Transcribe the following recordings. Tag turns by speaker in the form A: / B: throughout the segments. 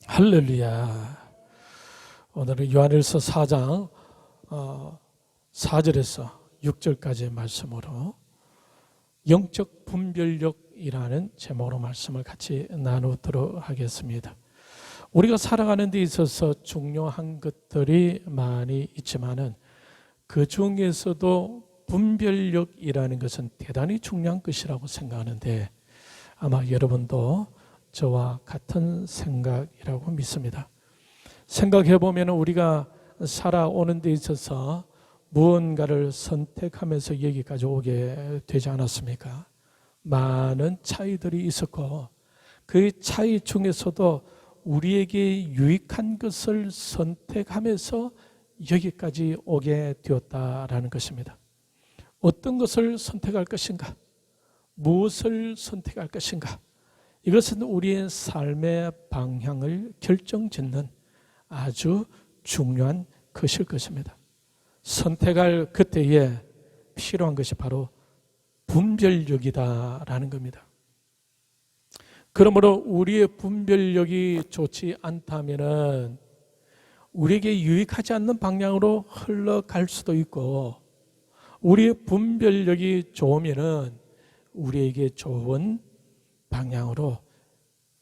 A: 할렐루야. 오늘은 요한일서 4장 4절에서 6절까지의 말씀으로 영적 분별력이라는 제목으로 말씀을 같이 나누도록 하겠습니다. 우리가 살아가는 데 있어서 중요한 것들이 많이 있지만은 그 중에서도 분별력이라는 것은 대단히 중요한 것이라고 생각하는데 아마 여러분도 저와 같은 생각이라고 믿습니다. 생각해 보면 우리가 살아오는 데 있어서 무언가를 선택하면서 여기까지 오게 되지 않았습니까? 많은 차이들이 있었고 그 차이 중에서도 우리에게 유익한 것을 선택하면서 여기까지 오게 되었다라는 것입니다. 어떤 것을 선택할 것인가? 무엇을 선택할 것인가? 이것은 우리의 삶의 방향을 결정짓는 아주 중요한 것일 것입니다. 선택할 그때에 필요한 것이 바로 분별력이다라는 겁니다. 그러므로 우리의 분별력이 좋지 않다면 우리에게 유익하지 않는 방향으로 흘러갈 수도 있고, 우리의 분별력이 좋으면 우리에게 좋은 방향으로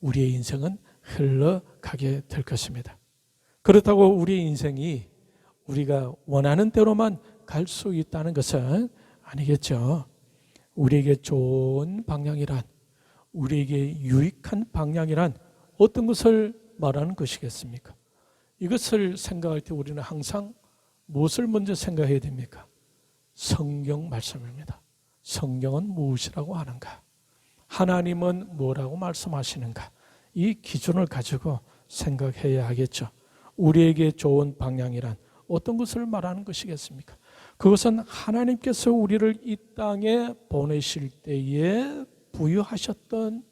A: 우리의 인생은 흘러가게 될 것입니다. 그렇다고 우리의 인생이 우리가 원하는 대로만 갈 수 있다는 것은 아니겠죠. 우리에게 좋은 방향이란, 우리에게 유익한 방향이란 어떤 것을 말하는 것이겠습니까? 이것을 생각할 때 우리는 항상 무엇을 먼저 생각해야 됩니까? 성경 말씀입니다. 성경은 무엇이라고 하는가? 하나님은 뭐라고 말씀하시는가? 이 기준을 가지고 생각해야 하겠죠. 우리에게 좋은 방향이란 어떤 것을 말하는 것이겠습니까? 그것은 하나님께서 우리를 이 땅에 보내실 때에 부여하셨던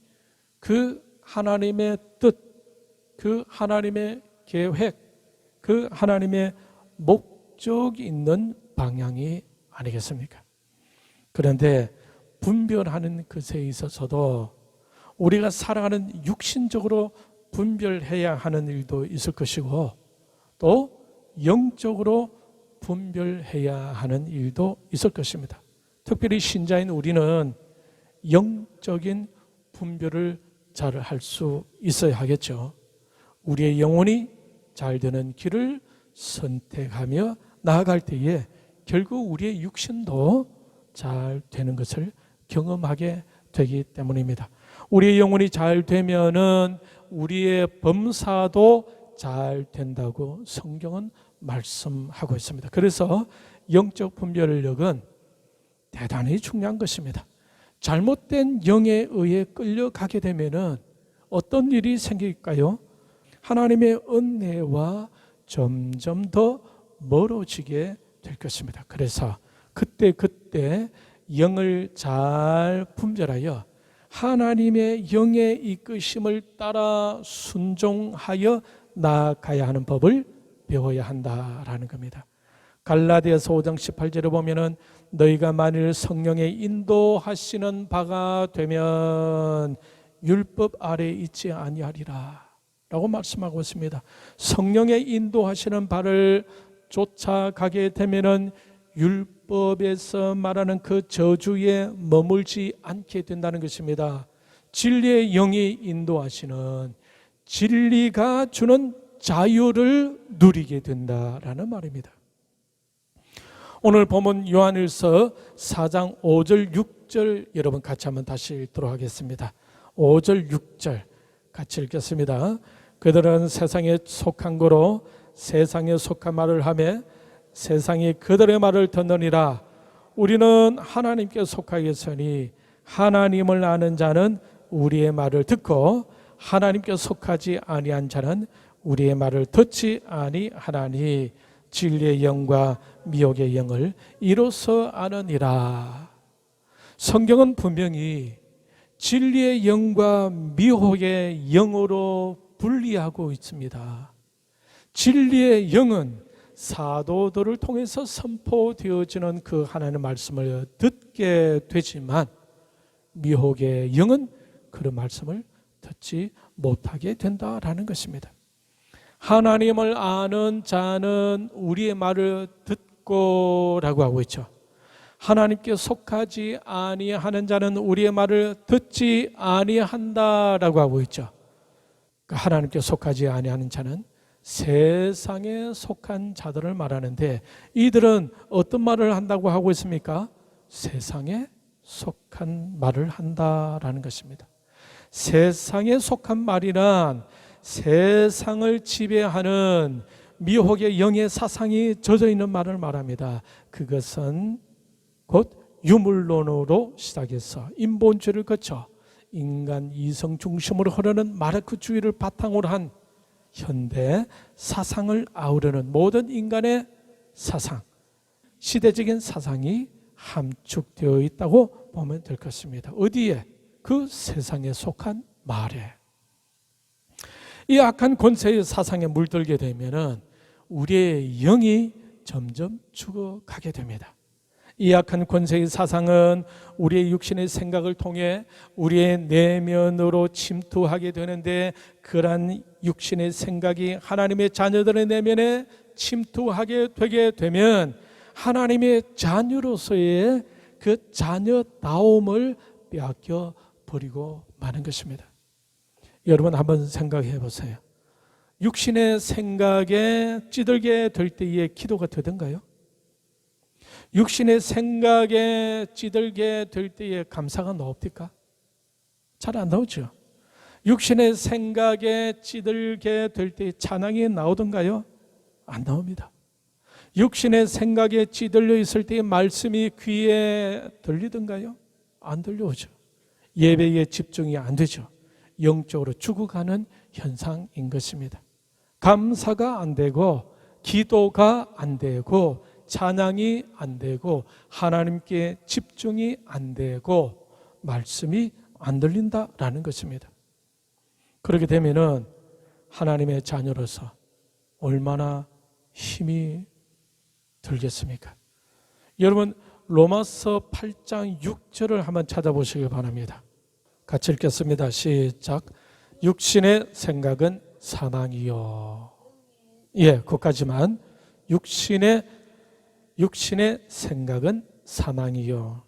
A: 그 하나님의 뜻, 그 하나님의 계획, 그 하나님의 목적이 있는 방향이 아니겠습니까? 그런데 분별하는 것에 있어서도 우리가 살아가는 육신적으로 분별해야 하는 일도 있을 것이고 또 영적으로 분별해야 하는 일도 있을 것입니다. 특별히 신자인 우리는 영적인 분별을 잘 할 수 있어야 하겠죠. 우리의 영혼이 잘 되는 길을 선택하며 나아갈 때에 결국 우리의 육신도 잘 되는 것을 경험하게 되기 때문입니다. 우리의 영혼이 잘 되면은 우리의 범사도 잘 된다고 성경은 말씀하고 있습니다. 그래서 영적 분별력은 대단히 중요한 것입니다. 잘못된 영에 의해 끌려가게 되면은 어떤 일이 생길까요? 하나님의 은혜와 점점 더 멀어지게 될 것입니다. 그래서 그때 영을 잘 분별하여 하나님의 영의 이끄심을 따라 순종하여 나아가야 하는 법을 배워야 한다라는 겁니다. 갈라디아서 5장 18절에 보면은 너희가 만일 성령의 인도하시는 바가 되면 율법 아래 있지 아니하리라 라고 말씀하고 있습니다. 성령의 인도하시는 바를 쫓아가게 되면은 율법에서 말하는 그 저주에 머물지 않게 된다는 것입니다. 진리의 영이 인도하시는 진리가 주는 자유를 누리게 된다라는 말입니다. 오늘 본문 요한일서 4장 5절 6절 여러분 같이 한번 다시 읽도록 하겠습니다. 5절 6절 같이 읽겠습니다. 그들은 세상에 속한 거로 세상에 속한 말을 하며 세상이 그들의 말을 듣느니라. 우리는 하나님께 속하겠으니 하나님을 아는 자는 우리의 말을 듣고 하나님께 속하지 아니한 자는 우리의 말을 듣지 아니하나니 진리의 영과 미혹의 영을 이로써 아느니라. 성경은 분명히 진리의 영과 미혹의 영으로 분리하고 있습니다. 진리의 영은 사도들을 통해서 선포되어지는 그 하나님의 말씀을 듣게 되지만 미혹의 영은 그 말씀을 듣지 못하게 된다라는 것입니다. 하나님을 아는 자는 우리의 말을 듣고 라고 하고 있죠. 하나님께 속하지 아니하는 자는 우리의 말을 듣지 아니한다라고 하고 있죠. 하나님께 속하지 아니하는 자는 세상에 속한 자들을 말하는데, 이들은 어떤 말을 한다고 하고 있습니까? 세상에 속한 말을 한다라는 것입니다. 세상에 속한 말이란 세상을 지배하는 미혹의 영의 사상이 젖어 있는 말을 말합니다. 그것은 곧 유물론으로 시작해서 인본주의를 거쳐 인간 이성 중심으로 흐르는 마르크주의를 바탕으로 한 현대 사상을 아우르는 모든 인간의 사상, 시대적인 사상이 함축되어 있다고 보면 될 것입니다. 어디에? 그 세상에 속한 말에. 이 악한 권세의 사상에 물들게 되면은 우리의 영이 점점 죽어가게 됩니다. 이 악한 권세의 사상은 우리의 육신의 생각을 통해 우리의 내면으로 침투하게 되는데, 그러한 육신의 생각이 하나님의 자녀들의 내면에 침투하게 되게 되면 하나님의 자녀로서의 그 자녀다움을 빼앗겨 버리고 마는 것입니다. 여러분 한번 생각해 보세요. 육신의 생각에 찌들게 될 때의 기도가 되던가요? 육신의 생각에 찌들게 될 때의 감사가 나옵니까? 잘 안 나오죠. 육신의 생각에 찌들게 될 때의 찬양이 나오던가요? 안 나옵니다. 육신의 생각에 찌들려 있을 때의 말씀이 귀에 들리던가요? 안 들려오죠. 예배에 집중이 안 되죠. 영적으로 죽어가는 현상인 것입니다. 감사가 안 되고, 기도가 안 되고, 찬양이 안 되고, 하나님께 집중이 안 되고, 말씀이 안 들린다라는 것입니다. 그렇게 되면은 하나님의 자녀로서 얼마나 힘이 들겠습니까? 여러분 로마서 8장 6절을 한번 찾아보시기 바랍니다. 같이 읽겠습니다. 시작. 육신의 생각은 사망이요. 예, 거기까지만. 육신의 생각은 사망이요.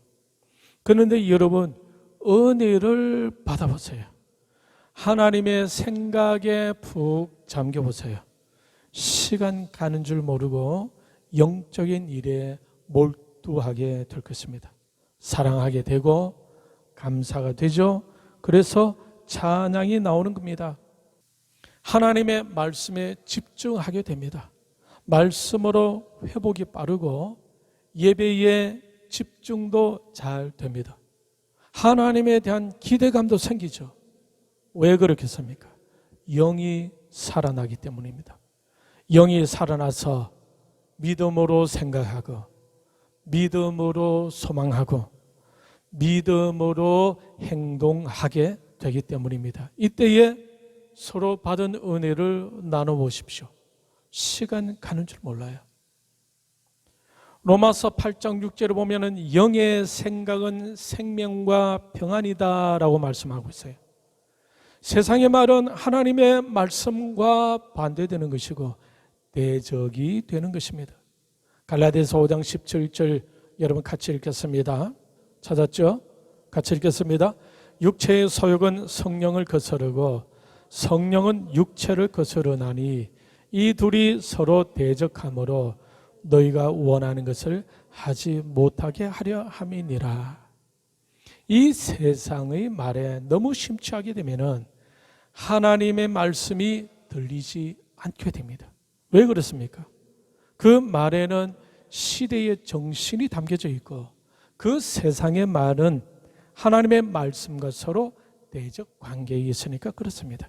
A: 그런데 여러분 은혜를 받아보세요. 하나님의 생각에 푹 잠겨보세요. 시간 가는 줄 모르고 영적인 일에 몰두하게 될 것입니다. 사랑하게 되고 감사가 되죠. 그래서 찬양이 나오는 겁니다. 하나님의 말씀에 집중하게 됩니다. 말씀으로 회복이 빠르고 예배에 집중도 잘 됩니다. 하나님에 대한 기대감도 생기죠. 왜 그렇겠습니까? 영이 살아나기 때문입니다. 영이 살아나서 믿음으로 생각하고 믿음으로 소망하고 믿음으로 행동하게 되기 때문입니다. 이때에 서로 받은 은혜를 나눠보십시오. 시간 가는 줄 몰라요. 로마서 8장 6절을 보면은 영의 생각은 생명과 평안이다 라고 말씀하고 있어요. 세상의 말은 하나님의 말씀과 반대되는 것이고 대적이 되는 것입니다. 갈라디아서 5장 17절 여러분 같이 읽겠습니다. 찾았죠? 같이 읽겠습니다. 육체의 소욕은 성령을 거스르고 성령은 육체를 거스르나니 이 둘이 서로 대적하므로 너희가 원하는 것을 하지 못하게 하려 함이니라. 이 세상의 말에 너무 심취하게 되면은 하나님의 말씀이 들리지 않게 됩니다. 왜 그렇습니까? 그 말에는 시대의 정신이 담겨져 있고 그 세상의 말은 하나님의 말씀과 서로 대적 관계에 있으니까 그렇습니다.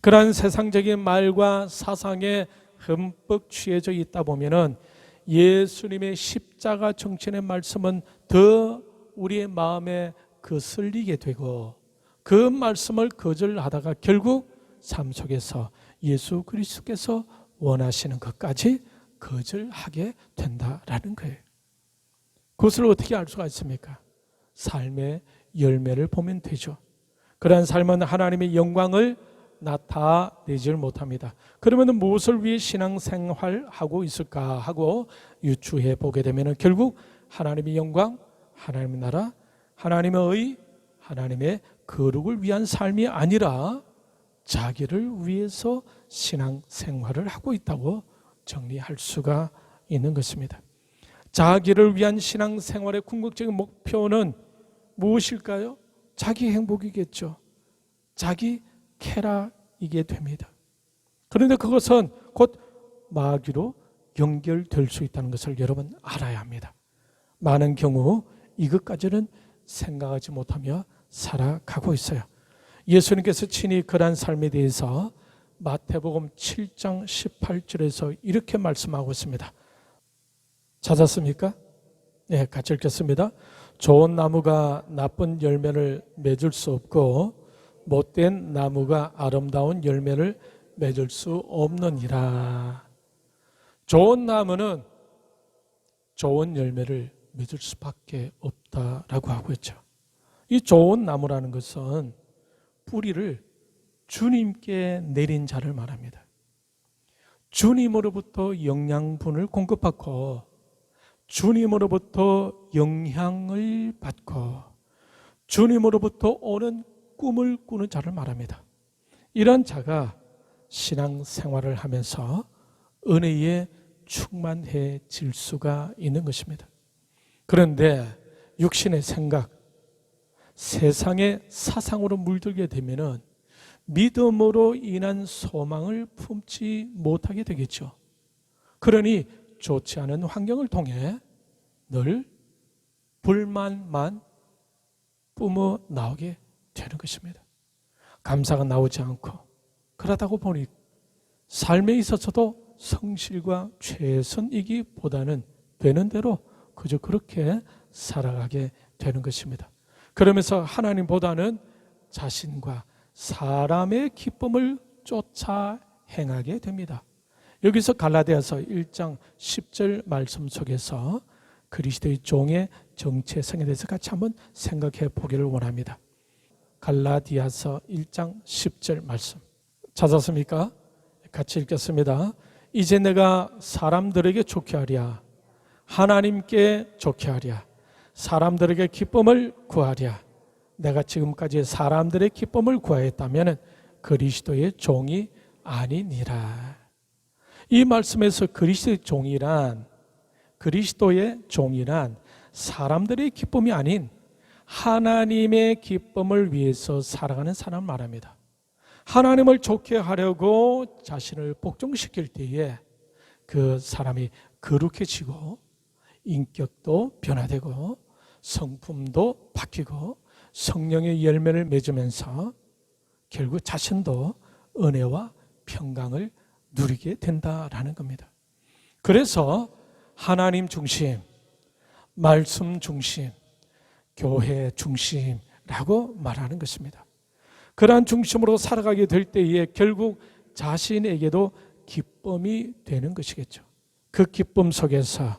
A: 그러한 세상적인 말과 사상에 흠뻑 취해져 있다 보면은 예수님의 십자가 정신의 말씀은 더 우리의 마음에 거슬리게 되고 그 말씀을 거절하다가 결국 삶 속에서 예수 그리스도께서 원하시는 것까지 거절하게 된다라는 거예요. 그것을 어떻게 알 수가 있습니까? 삶의 열매를 보면 되죠. 그러한 삶은 하나님의 영광을 나타내질 못합니다. 그러면 무엇을 위해 신앙생활하고 있을까 하고 유추해 보게 되면 결국 하나님의 영광, 하나님의 나라, 하나님의 의, 하나님의 거룩을 위한 삶이 아니라 자기를 위해서 신앙생활을 하고 있다고 정리할 수가 있는 것입니다. 자기를 위한 신앙생활의 궁극적인 목표는 무엇일까요? 자기 행복이겠죠. 자기 쾌락이게 됩니다. 그런데 그것은 곧 마귀로 연결될 수 있다는 것을 여러분 알아야 합니다. 많은 경우 이것까지는 생각하지 못하며 살아가고 있어요. 예수님께서 친히 그러한 삶에 대해서 마태복음 7장 18절에서 이렇게 말씀하고 있습니다. 찾았습니까? 네, 같이 읽겠습니다. 좋은 나무가 나쁜 열매를 맺을 수 없고 못된 나무가 아름다운 열매를 맺을 수 없느니라. 좋은 나무는 좋은 열매를 맺을 수밖에 없다라고 하고 있죠. 이 좋은 나무라는 것은 뿌리를 주님께 내린 자를 말합니다. 주님으로부터 영양분을 공급받고 주님으로부터 영향을 받고 주님으로부터 오는 꿈을 꾸는 자를 말합니다. 이런 자가 신앙생활을 하면서 은혜에 충만해질 수가 있는 것입니다. 그런데 육신의 생각, 세상의 사상으로 물들게 되면은 믿음으로 인한 소망을 품지 못하게 되겠죠. 그러니 좋지 않은 환경을 통해 늘 불만만 뿜어 나오게 되는 것입니다. 감사가 나오지 않고 그러다고 보니 삶에 있어서도 성실과 최선이기보다는 되는 대로 그저 그렇게 살아가게 되는 것입니다. 그러면서 하나님보다는 자신과 사람의 기쁨을 쫓아 행하게 됩니다. 여기서 갈라디아서 1장 10절 말씀 속에서 그리스도의 종의 정체성에 대해서 같이 한번 생각해 보기를 원합니다. 갈라디아서 1장 10절 말씀 찾았습니까? 같이 읽겠습니다. 이제 내가 사람들에게 좋게 하랴, 하나님께 좋게 하랴, 사람들에게 기쁨을 구하랴. 내가 지금까지 사람들의 기쁨을 구하였다면 그리스도의 종이 아니니라. 이 말씀에서 그리스도의 종이란 사람들의 기쁨이 아닌 하나님의 기쁨을 위해서 살아가는 사람을 말합니다. 하나님을 좋게 하려고 자신을 복종시킬 때에 그 사람이 거룩해지고 인격도 변화되고 성품도 바뀌고 성령의 열매를 맺으면서 결국 자신도 은혜와 평강을 누리게 된다라는 겁니다. 그래서 하나님 중심, 말씀 중심, 교회 중심이라고 말하는 것입니다. 그러한 중심으로 살아가게 될 때에 결국 자신에게도 기쁨이 되는 것이겠죠. 그 기쁨 속에서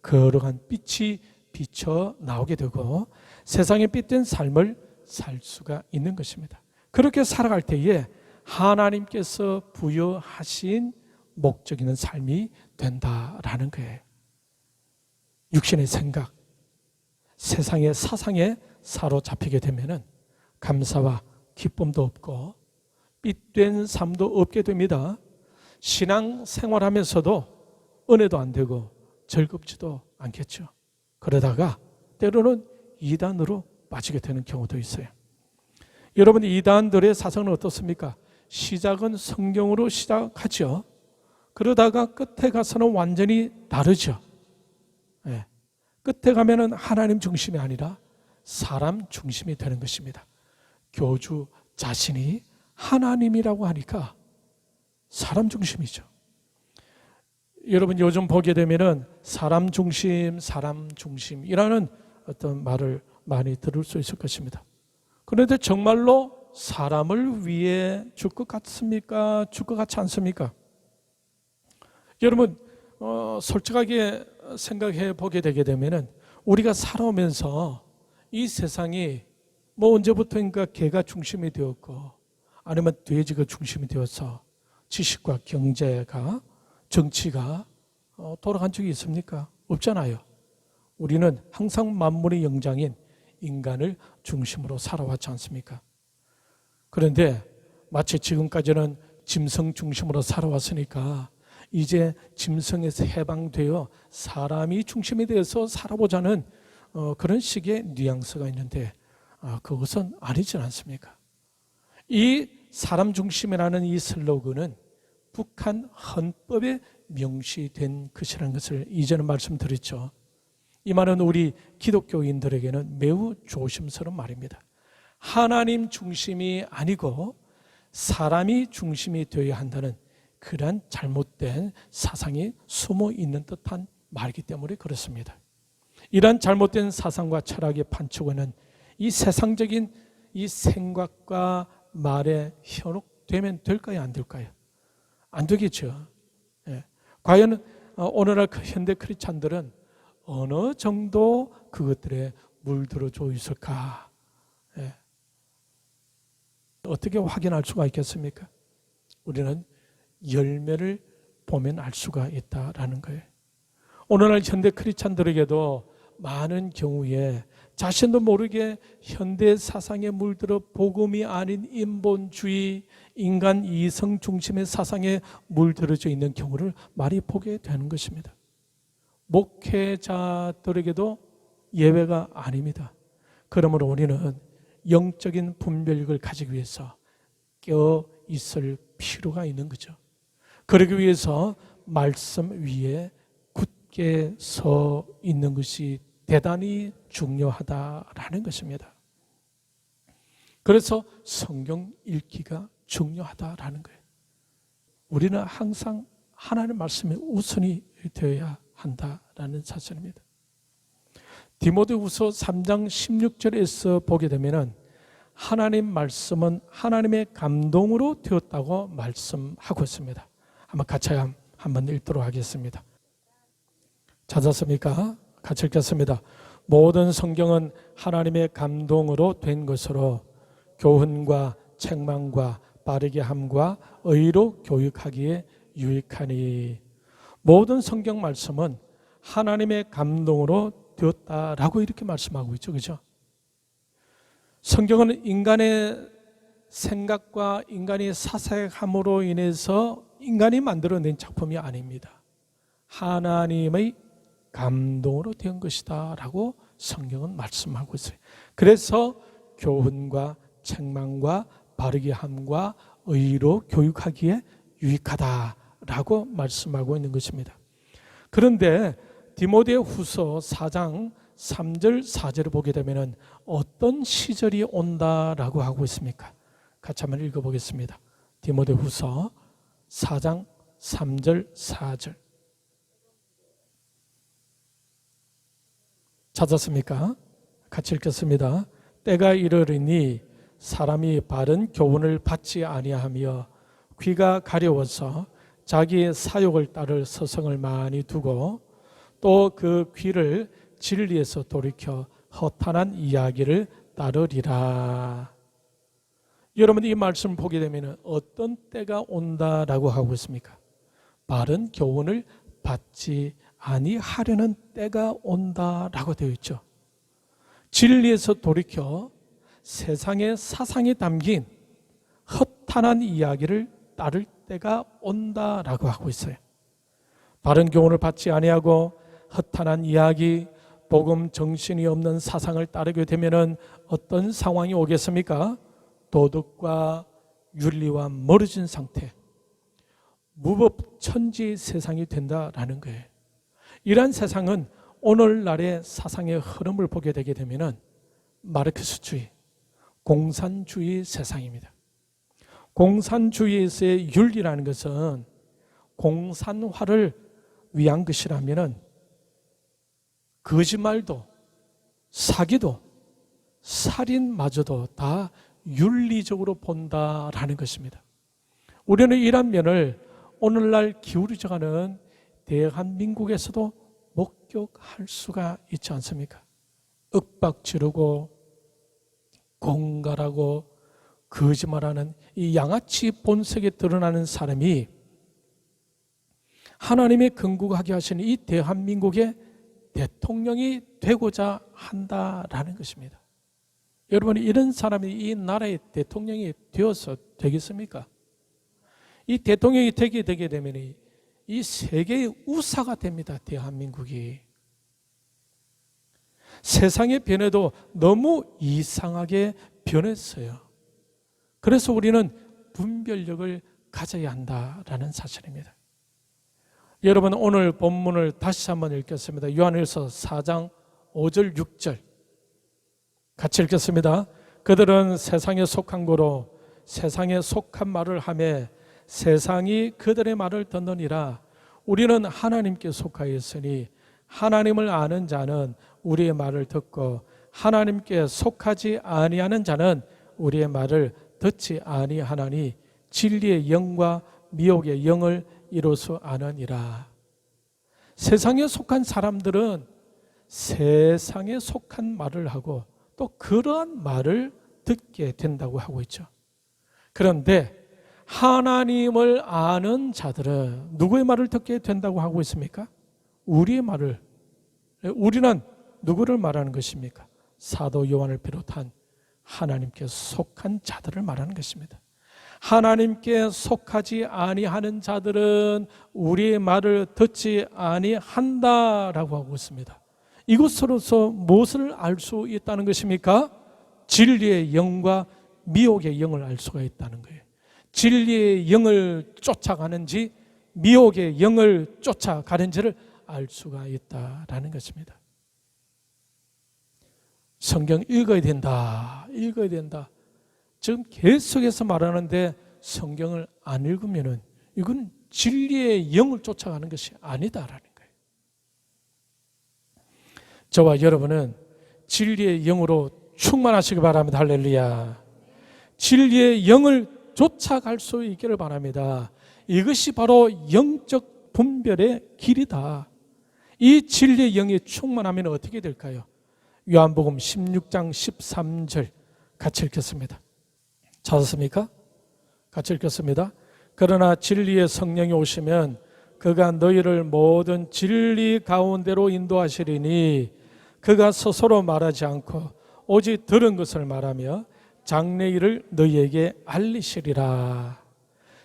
A: 거룩한 빛이 비쳐 나오게 되고 세상에 빛된 삶을 살 수가 있는 것입니다. 그렇게 살아갈 때에 하나님께서 부여하신 목적 있는 삶이 된다라는 거예요. 육신의 생각, 세상의 사상에 사로잡히게 되면은 감사와 기쁨도 없고 빛된 삶도 없게 됩니다. 신앙 생활하면서도 은혜도 안 되고 즐겁지도 않겠죠. 그러다가 때로는 이단으로 빠지게 되는 경우도 있어요. 여러분, 이단들의 사상은 어떻습니까? 시작은 성경으로 시작하죠. 그러다가 끝에 가서는 완전히 다르죠. 네. 끝에 가면은 하나님 중심이 아니라 사람 중심이 되는 것입니다. 교주 자신이 하나님이라고 하니까 사람 중심이죠. 여러분, 요즘 보게 되면은 사람 중심이라는 어떤 말을 많이 들을 수 있을 것입니다. 그런데 정말로 사람을 위해 줄 것 같습니까? 줄 것 같지 않습니까? 여러분, 솔직하게 생각해 보게 되게 되면은 우리가 살아오면서 이 세상이 뭐 언제부터인가 개가 중심이 되었고 아니면 돼지가 중심이 되어서 지식과 경제가, 정치가 돌아간 적이 있습니까? 없잖아요. 우리는 항상 만물의 영장인 인간을 중심으로 살아왔지 않습니까? 그런데 마치 지금까지는 짐승 중심으로 살아왔으니까 이제 짐승에서 해방되어 사람이 중심이 되어서 살아보자는 그런 식의 뉘앙스가 있는데 그것은 아니지 않습니까? 이 사람 중심이라는 이 슬로건은 북한 헌법에 명시된 것이라는 것을 이전에 말씀드렸죠. 이 말은 우리 기독교인들에게는 매우 조심스러운 말입니다. 하나님 중심이 아니고 사람이 중심이 되어야 한다는 그러한 잘못된 사상이 숨어 있는 듯한 말이기 때문에 그렇습니다. 이러한 잘못된 사상과 철학에 판치고는 이 세상적인 이 생각과 말에 현혹되면 될까요? 안 될까요? 안 되겠죠. 예. 과연 오늘날 현대 크리스찬들은 어느 정도 그것들에 물들어져 있을까? 예. 어떻게 확인할 수가 있겠습니까? 우리는 열매를 보면 알 수가 있다라는 거예요. 오늘날 현대 크리스찬들에게도 많은 경우에 자신도 모르게 현대 사상에 물들어 복음이 아닌 인본주의, 인간 이성 중심의 사상에 물들어져 있는 경우를 많이 보게 되는 것입니다. 목회자들에게도 예외가 아닙니다. 그러므로 우리는 영적인 분별력을 가지기 위해서 깨어 있을 필요가 있는 거죠. 그러기 위해서 말씀 위에 굳게 서 있는 것이 대단히 중요하다라는 것입니다. 그래서 성경 읽기가 중요하다라는 거예요. 우리는 항상 하나님의 말씀에 우선이 되어야 한다라는 사실입니다. 디모데후서 3장 16절에서 보게 되면은 하나님 말씀은 하나님의 감동으로 되었다고 말씀하고 있습니다. 한번 같이 한번 읽도록 하겠습니다. 찾았습니까? 같이 읽겠습니다. 모든 성경은 하나님의 감동으로 된 것으로 교훈과 책망과 바르게 함과 의로 교육하기에 유익하니. 모든 성경 말씀은 하나님의 감동으로 되었다라고 이렇게 말씀하고 있죠. 그죠? 성경은 인간의 생각과 인간의 사색함으로 인해서 인간이 만들어낸 작품이 아닙니다. 하나님의 감동으로 된 것이다 라고 성경은 말씀하고 있어요. 그래서 교훈과 책망과 바르게 함과 의로 교육하기에 유익하다라고 말씀하고 있는 것입니다. 그런데 디모데후서 4장 3절 4절을 보게 되면 어떤 시절이 온다라고 하고 있습니까? 같이 한번 읽어보겠습니다. 디모데후서 4장 3절 4절 찾았습니까? 같이 읽겠습니다. 때가 이르리니 사람이 바른 교훈을 받지 아니하며 귀가 가려워서 자기의 사욕을 따를 서성을 많이 두고 또 그 귀를 진리에서 돌이켜 허탄한 이야기를 따르리라. 여러분 이 말씀을 보게 되면 어떤 때가 온다라고 하고 있습니까? 바른 교훈을 받지 아니하려는 때가 온다라고 되어 있죠. 진리에서 돌이켜 세상의 사상이 담긴 허탄한 이야기를 따를 때가 온다라고 하고 있어요. 바른 교훈을 받지 아니하고 허탄한 이야기, 복음 정신이 없는 사상을 따르게 되면은 어떤 상황이 오겠습니까? 도덕과 윤리와 멀어진 상태, 무법천지 세상이 된다라는 거예요. 이러한 세상은 오늘날의 사상의 흐름을 보게 되게 되면은 마르크스주의, 공산주의 세상입니다. 공산주의에서의 윤리라는 것은 공산화를 위한 것이라면은 거짓말도, 사기도, 살인마저도 다 윤리적으로 본다라는 것입니다. 우리는 이런 면을 오늘날 기울어져가는 대한민국에서도 목격할 수가 있지 않습니까? 윽박 지르고 공갈하고 거짓말하는 이 양아치 본색에 드러나는 사람이 하나님의 건국하게 하신 이 대한민국의 대통령이 되고자 한다라는 것입니다. 여러분, 이런 사람이 이 나라의 대통령이 되어서 되겠습니까? 이 대통령이 되게 되면 이 세계의 우사가 됩니다. 대한민국이. 세상의 변해도 너무 이상하게 변했어요. 그래서 우리는 분별력을 가져야 한다라는 사실입니다. 여러분, 오늘 본문을 다시 한번 읽겠습니다. 요한일서 4장 5절 6절 같이 읽겠습니다. 그들은 세상에 속한 거로 세상에 속한 말을 하며 세상이 그들의 말을 듣느니라. 우리는 하나님께 속하였으니 하나님을 아는 자는 우리의 말을 듣고 하나님께 속하지 아니하는 자는 우리의 말을 듣지 아니하나니 진리의 영과 미혹의 영을 이로써 아느니라. 세상에 속한 사람들은 세상에 속한 말을 하고 또 그러한 말을 듣게 된다고 하고 있죠. 그런데 하나님을 아는 자들은 누구의 말을 듣게 된다고 하고 있습니까? 우리의 말을. 우리는 누구를 말하는 것입니까? 사도 요한을 비롯한 하나님께 속한 자들을 말하는 것입니다. 하나님께 속하지 아니하는 자들은 우리의 말을 듣지 아니한다라고 하고 있습니다. 이것으로서 무엇을 알 수 있다는 것입니까? 진리의 영과 미혹의 영을 알 수가 있다는 거예요. 진리의 영을 쫓아가는지 미혹의 영을 쫓아가는지를 알 수가 있다라는 것입니다. 성경 읽어야 된다. 읽어야 된다. 지금 계속해서 말하는데 성경을 안 읽으면은 이건 진리의 영을 쫓아가는 것이 아니다라는 거예요. 저와 여러분은 진리의 영으로 충만하시기 바랍니다. 할렐루야. 진리의 영을 쫓아갈 수 있기를 바랍니다. 이것이 바로 영적 분별의 길이다. 이 진리의 영이 충만하면 어떻게 될까요? 요한복음 16장 13절 같이 읽겠습니다. 찾았습니까? 같이 읽겠습니다. 그러나 진리의 성령이 오시면 그가 너희를 모든 진리 가운데로 인도하시리니 그가 스스로 말하지 않고 오직 들은 것을 말하며 장래 일을 너희에게 알리시리라.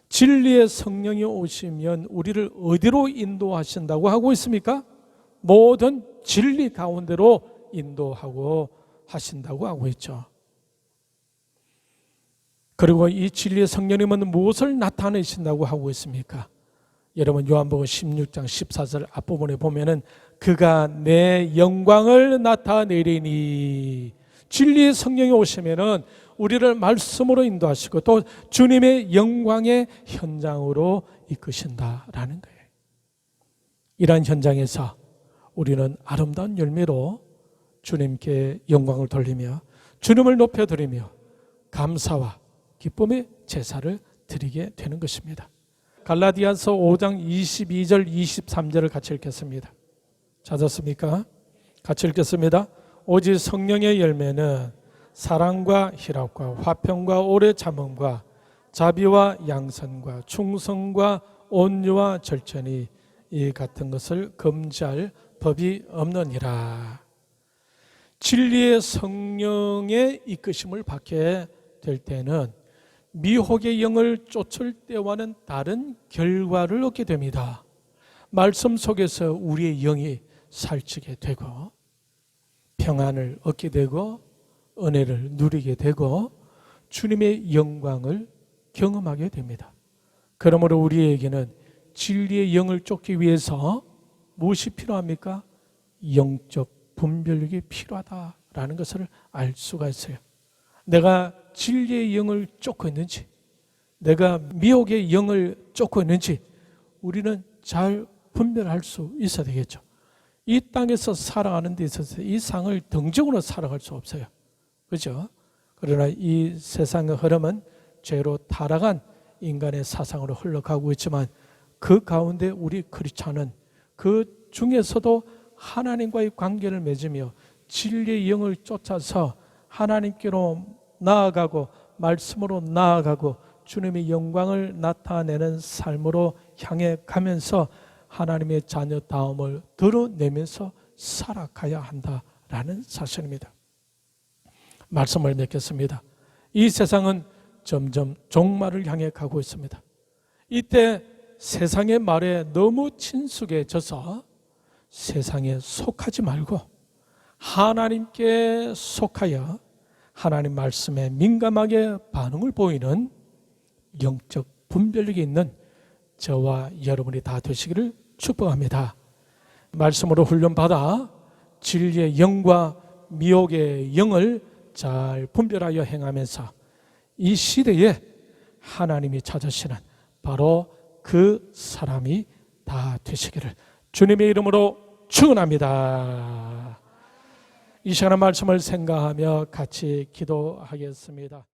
A: 진리의 성령이 오시면 우리를 어디로 인도하신다고 하고 있습니까? 모든 진리 가운데로 인도하고 하신다고 하고 있죠. 그리고 이 진리의 성령님은 무엇을 나타내신다고 하고 있습니까? 여러분, 요한복음 16장 14절 앞부분에 보면은 그가 내 영광을 나타내리니, 진리의 성령이 오시면은 우리를 말씀으로 인도하시고 또 주님의 영광의 현장으로 이끄신다라는 거예요. 이러한 현장에서 우리는 아름다운 열매로 주님께 영광을 돌리며 주님을 높여드리며 감사와 기쁨의 제사를 드리게 되는 것입니다. 갈라디아서 5장 22절 23절을 같이 읽겠습니다. 찾았습니까? 같이 읽겠습니다. 오직 성령의 열매는 사랑과 희락과 화평과 오래 참음과 자비와 양선과 충성과 온유와 절제니 이 같은 것을 금지할 법이 없느니라. 진리의 성령의 이끄심을 받게 될 때는 미혹의 영을 쫓을 때와는 다른 결과를 얻게 됩니다. 말씀 속에서 우리의 영이 살찌게 되고 평안을 얻게 되고 은혜를 누리게 되고 주님의 영광을 경험하게 됩니다. 그러므로 우리에게는 진리의 영을 쫓기 위해서 무엇이 필요합니까? 영적 분별력이 필요하다라는 것을 알 수가 있어요. 내가 진리의 영을 쫓고 있는지, 내가 미혹의 영을 쫓고 있는지 우리는 잘 분별할 수 있어야 되겠죠. 이 땅에서 살아가는 데 있어서 이 상을 등적으로 살아갈 수 없어요. 그렇죠? 그러나 이 세상의 흐름은 죄로 타락한 인간의 사상으로 흘러가고 있지만 그 가운데 우리 크리스찬은 그 중에서도 하나님과의 관계를 맺으며 진리의 영을 쫓아서 하나님께로 나아가고 말씀으로 나아가고 주님의 영광을 나타내는 삶으로 향해 가면서 하나님의 자녀다움을 드러내면서 살아가야 한다라는 사실입니다. 말씀을 맺겠습니다. 이 세상은 점점 종말을 향해 가고 있습니다. 이때 세상의 말에 너무 친숙해져서 세상에 속하지 말고 하나님께 속하여 하나님 말씀에 민감하게 반응을 보이는 영적 분별력이 있는 저와 여러분이 다 되시기를 축복합니다. 말씀으로 훈련받아 진리의 영과 미혹의 영을 잘 분별하여 행하면서 이 시대에 하나님이 찾으시는 바로 그 사람이 다 되시기를 주님의 이름으로 축원합니다. 이 시간의 말씀을 생각하며 같이 기도하겠습니다.